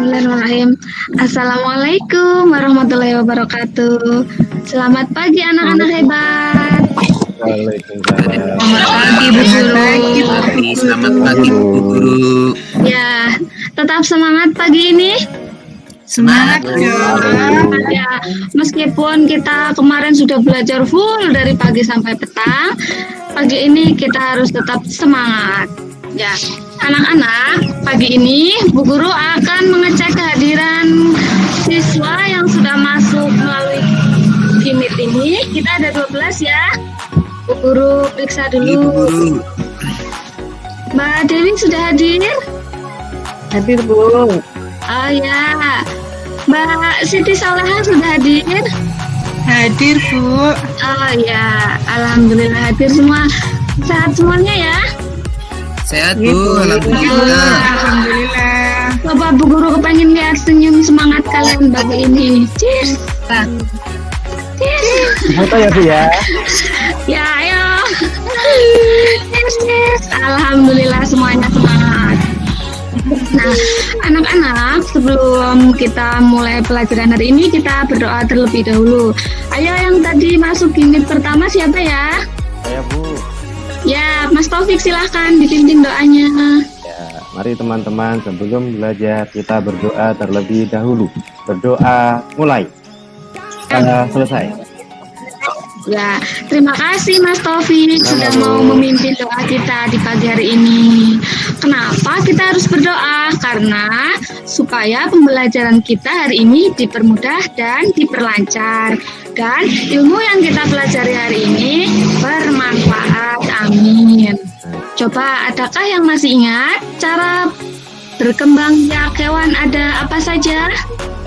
Bismillahirrahmanirrahim. Assalamualaikum warahmatullahi wabarakatuh. Selamat pagi anak-anak hebat. Waalaikumsalam. Selamat pagi Bu Guru. Selamat pagi Bu Guru. Ya, tetap semangat pagi ini. Semangat Ya, meskipun kita kemarin sudah belajar full dari pagi sampai petang, pagi ini kita harus tetap semangat. Ya, anak-anak, pagi ini Bu Guru akan mengecek kehadiran siswa yang sudah masuk melalui Gimit ini. Kita ada 12 ya. Bu Guru periksa Bu dulu. Guru. Mbak Dewi sudah hadir? Hadir, Bu. Oh ya. Mbak Siti Soleha sudah hadir? Hadir, Bu. Oh ya, alhamdulillah hadir semua. Sehat semuanya ya. Sehat Bu, alhamdulillah. Alhamdulillah. Bapak Bu Guru kepengen lihat senyum semangat kalian pagi ini. Cheers. Cheers. Foto ya, Bu ya. Ya, ayo. Cheers, cheers. Alhamdulillah semuanya semangat. Nah, anak-anak, sebelum kita mulai pelajaran hari ini, kita berdoa terlebih dahulu. Ayo yang tadi masuk unit pertama siapa ya? Saya, Bu. Ya, Mas Taufik silahkan dipimpin doanya. Ya, mari teman-teman sebelum belajar kita berdoa terlebih dahulu. Berdoa mulai. Selesai. Ya, terima kasih Mas Taufik sudah mau memimpin doa kita di pagi hari ini. Kenapa kita harus berdoa? Karena supaya pembelajaran kita hari ini dipermudah dan diperlancar. Dan ilmu yang kita pelajari hari ini bermanfaat. Amin. Coba, adakah yang masih ingat cara berkembang biak hewan ada apa saja?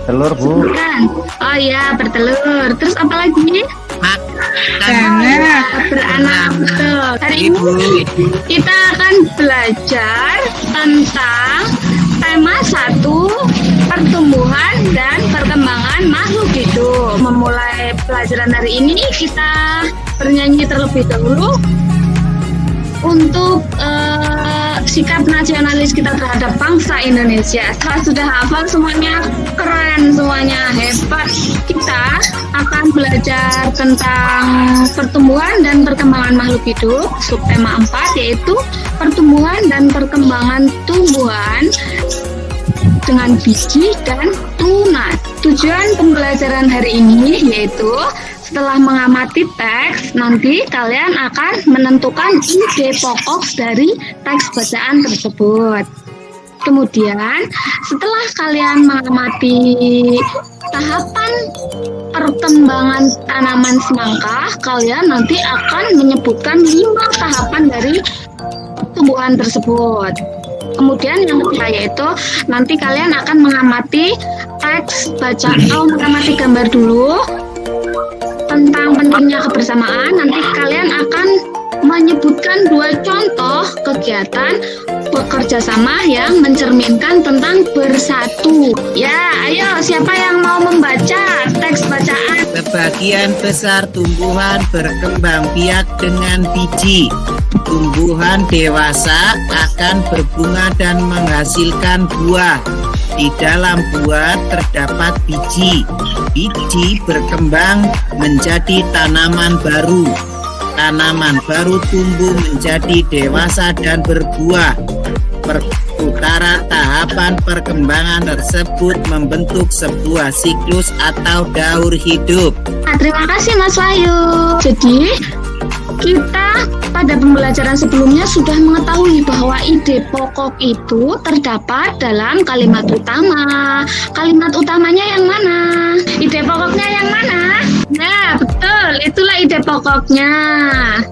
Telur, Bu. Kan? Oh iya, bertelur. Terus apa lagi? Beranak, betul. Hari ini kita akan belajar tentang tema 1, pertumbuhan dan perkembangan makhluk hidup. Memulai pelajaran hari ini kita bernyanyi terlebih dahulu untuk sikap nasionalis kita terhadap bangsa Indonesia. Setelah sudah hafal semuanya, keren semuanya, hebat. Kita akan belajar tentang pertumbuhan dan perkembangan makhluk hidup, subtema 4 yaitu pertumbuhan dan perkembangan tumbuhan dengan biji dan tunas. Tujuan pembelajaran hari ini yaitu setelah mengamati teks, nanti kalian akan menentukan ide pokok dari teks bacaan tersebut. Kemudian, setelah kalian mengamati tahapan perkembangan tanaman semangka, kalian nanti akan menyebutkan 5 tahapan dari tumbuhan tersebut. Kemudian yang ketiga yaitu nanti kalian akan mengamati teks bacaan atau mengamati gambar dulu tentang pentingnya kebersamaan. Nanti kalian akan menyebutkan 2 contoh kegiatan bekerja sama yang mencerminkan tentang bersatu. Ya, ayo siapa yang mau membaca teks bacaan? Sebagian besar tumbuhan berkembang biak dengan biji. Tumbuhan dewasa akan berbunga dan menghasilkan buah. Di dalam buah terdapat biji. Biji berkembang menjadi tanaman baru. Tanaman baru tumbuh menjadi dewasa dan berbuah. Perputaran tahapan perkembangan tersebut membentuk sebuah siklus atau daur hidup. Nah, terima kasih Mas Wahyu. Jadi, kita pada pembelajaran sebelumnya sudah mengetahui bahwa ide pokok itu terdapat dalam kalimat utama. Kalimat utamanya yang mana? Ide pokoknya yang mana? Nah, betul. Itulah ide pokoknya.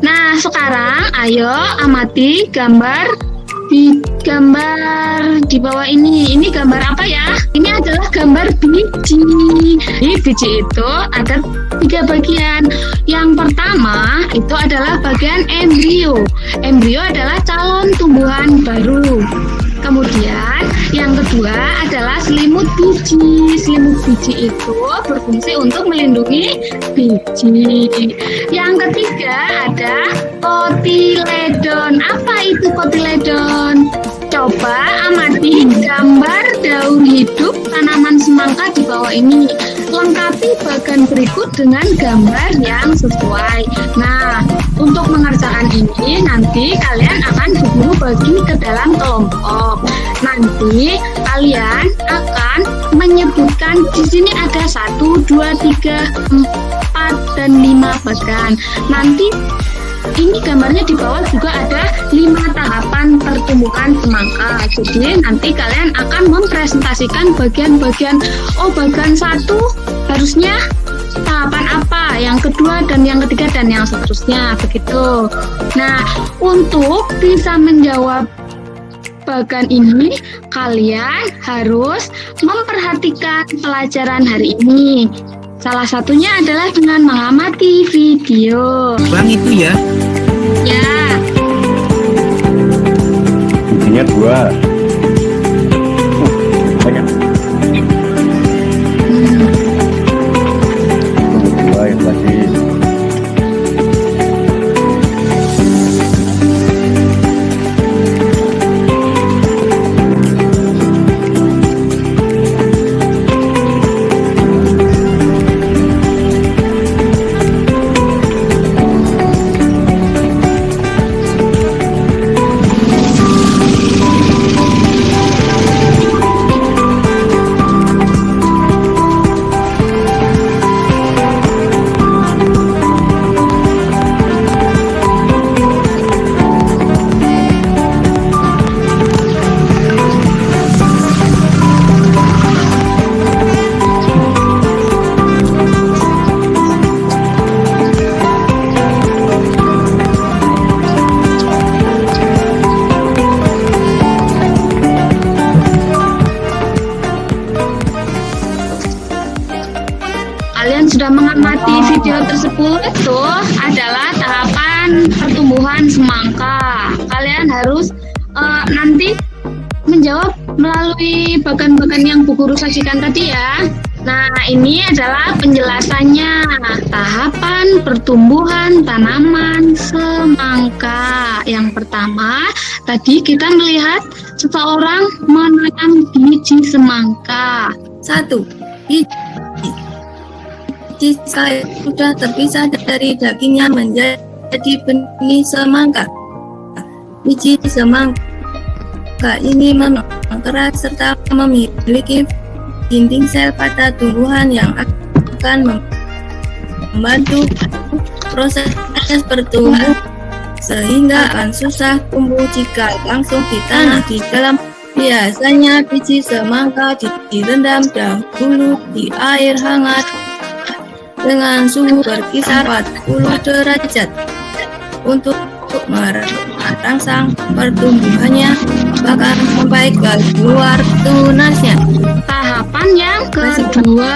Nah, sekarang ayo amati gambar di bawah ini. Ini gambar apa ya? Ini adalah gambar biji. Di biji itu ada 3 bagian. Yang pertama itu adalah bagian embrio. Embrio adalah calon tumbuhan baru. Kemudian yang kedua adalah selimut biji. Selimut biji itu berfungsi untuk melindungi biji. Yang ketiga ada kotiledon. Apa itu kotiledon? Coba amati gambar daun hidup tanaman semangka di bawah ini. Lengkapi bagan berikut dengan gambar yang sesuai. Nah, untuk mengerjakan ini nanti kalian akan diburu bagi ke dalam kelompok. Nanti kalian akan menyebutkan di sini ada 1, 2, 3, 4, dan 5 bagan. Nanti ini gambarnya di bawah juga ada 5 tahapan pertumbuhan semangka. Jadi nanti kalian akan mempresentasikan bagian-bagian, bagian 1 harusnya tahapan apa, yang kedua dan yang ketiga dan yang seterusnya begitu. Nah, untuk bisa menjawab bagan ini kalian harus memperhatikan pelajaran hari ini. Salah satunya adalah dengan mengamati video. Bang itu ya. Ya. Bijinya 2. Banyak. Dua yang tadi. Kalian sudah mengamati video tersebut, itu adalah tahapan pertumbuhan semangka. Kalian harus nanti menjawab melalui bagan-bagan yang Bu Guru sajikan tadi ya. Nah, ini adalah penjelasannya. Tahapan pertumbuhan tanaman semangka. Yang pertama, tadi kita melihat seseorang menanam biji semangka. 1. Biji saya sudah terpisah dari dagingnya menjadi benih semangka. Biji semangka ini memang keras serta memiliki dinding sel pada tumbuhan yang akan membantu proses pertumbuhan sehingga akan susah tumbuh jika langsung ditanam di dalam. Biasanya biji semangka direndam dahulu di air hangat dengan suhu berkisar 40 derajat untuk merangsang pertumbuhannya bahkan sampai keluar tunasnya. Tahapan yang kedua.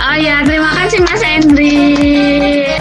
Oh ya, terima kasih Mas Hendri.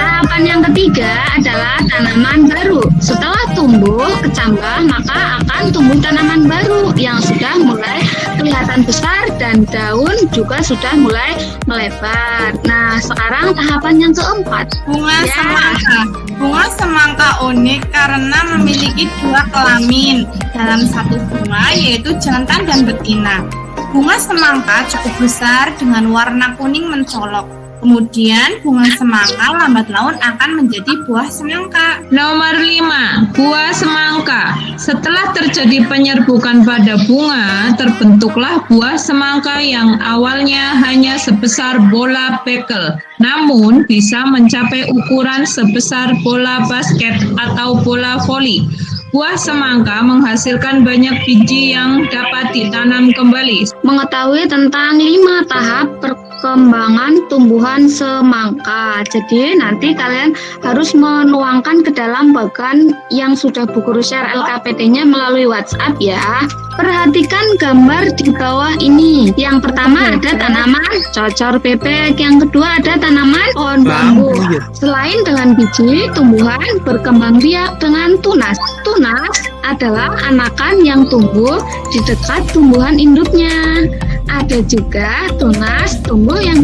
Tahapan yang ketiga adalah tanaman baru. Setelah tumbuh kecambah, maka akan tumbuh tanaman baru yang sudah mulai kelihatan besar dan daun juga sudah mulai melebar. Nah, sekarang tahapan yang keempat. Bunga semangka. Bunga semangka unik karena memiliki 2 kelamin dalam satu bunga, yaitu jantan dan betina. Bunga semangka cukup besar dengan warna kuning mencolok. Kemudian bunga semangka lambat laun akan menjadi buah semangka. Nomor 5, buah semangka. Setelah terjadi penyerbukan pada bunga, terbentuklah buah semangka yang awalnya hanya sebesar bola bekel, namun bisa mencapai ukuran sebesar bola basket atau bola voli. Buah semangka menghasilkan banyak biji yang dapat ditanam kembali. Mengetahui tentang 5 tahap perkembangan tumbuhan semangka. Jadi nanti kalian harus menuangkan ke dalam bagan yang sudah Bu Guru share LKPD-nya melalui WhatsApp ya. Perhatikan gambar di bawah ini. Yang pertama ada tanaman cocor bebek, yang kedua ada tanaman pohon bambu. Selain dengan biji, tumbuhan berkembang biak dengan tunas. Tunas adalah anakan yang tumbuh di dekat tumbuhan induknya. Ada juga tunas tumbuh yang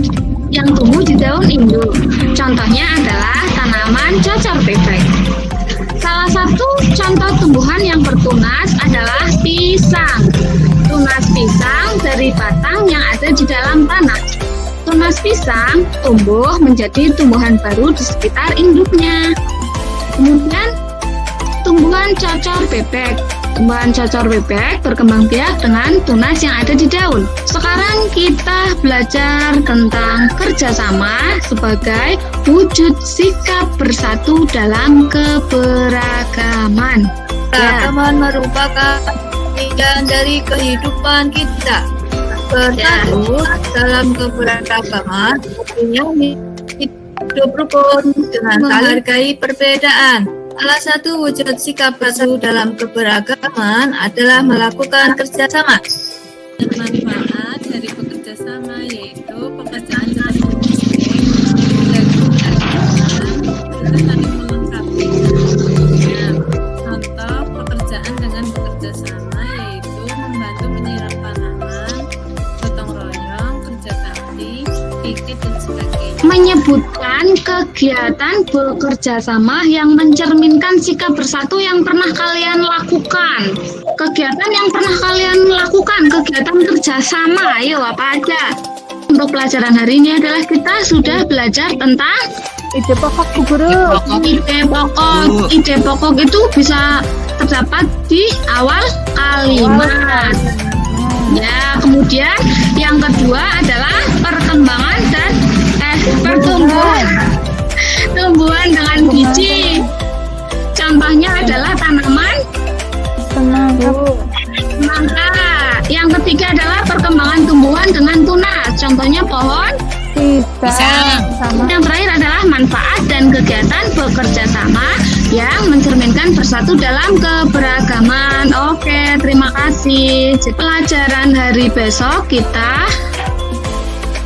tumbuh di daun induk. Contohnya adalah tanaman cocor bebek. Salah Salah satu contoh tumbuhan yang bertunas adalah pisang. Tunas pisang dari batang yang ada di dalam tanah. Tunas pisang tumbuh menjadi tumbuhan baru di sekitar induknya. Kemudian tumbuhan cocor bebek. Tumbuhan cocor bebek berkembang biak dengan tunas yang ada di daun. Sekarang kita belajar tentang kerjasama sebagai wujud sikap bersatu dalam keberagaman. Keberagaman merupakan bagian dari kehidupan kita. Bersatu dalam keberagaman artinya hidup rukun dengan menghargai perbedaan. Salah satu wujud sikap bersatu dalam keberagaman adalah melakukan kerjasama. Manfaat dari bekerjasama yaitu pekerjaan jelas saling melengkapi. Contoh pekerjaan dengan bekerjasama yaitu membantu menyiram tanaman, gotong royong, kerja bakti, piknik dan sebagainya. Menyebutkan kegiatan bekerja sama yang mencerminkan sikap bersatu yang pernah kalian lakukan. Kegiatan yang pernah kalian lakukan, kegiatan kerjasama, ayo apa aja? Untuk pelajaran hari ini adalah kita sudah belajar tentang Ide pokok Bu Guru. ide pokok. Ide pokok itu bisa terdapat di awal kalimat. Ya, kemudian yang kedua adalah perkembangan dan pertumbuhan. Tumbuhan dengan biji. Contohnya adalah tanaman Semangka. semangka. Yang ketiga adalah perkembangan tumbuhan dengan tunas. Contohnya pohon. Pisang. Sama. Yang terakhir adalah manfaat dan kegiatan bekerja sama yang mencerminkan bersatu dalam keberagaman. Oke, terima kasih. Pelajaran hari besok kita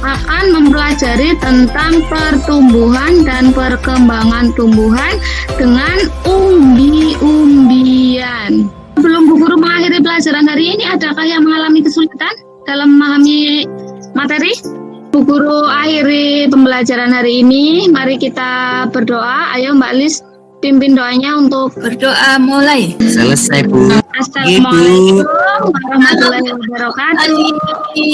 akan mempelajari tentang pertumbuhan dan perkembangan tumbuhan dengan umbi-umbian. Sebelum Bu Guru mengakhiri pelajaran hari ini, adakah yang mengalami kesulitan dalam memahami materi? Bu Guru akhiri pembelajaran hari ini. Mari kita berdoa. Ayo Mbak Lis, pimpin doanya untuk Berdoa mulai. Selesai Bu. Assalamualaikum warahmatullahi wabarakatuh.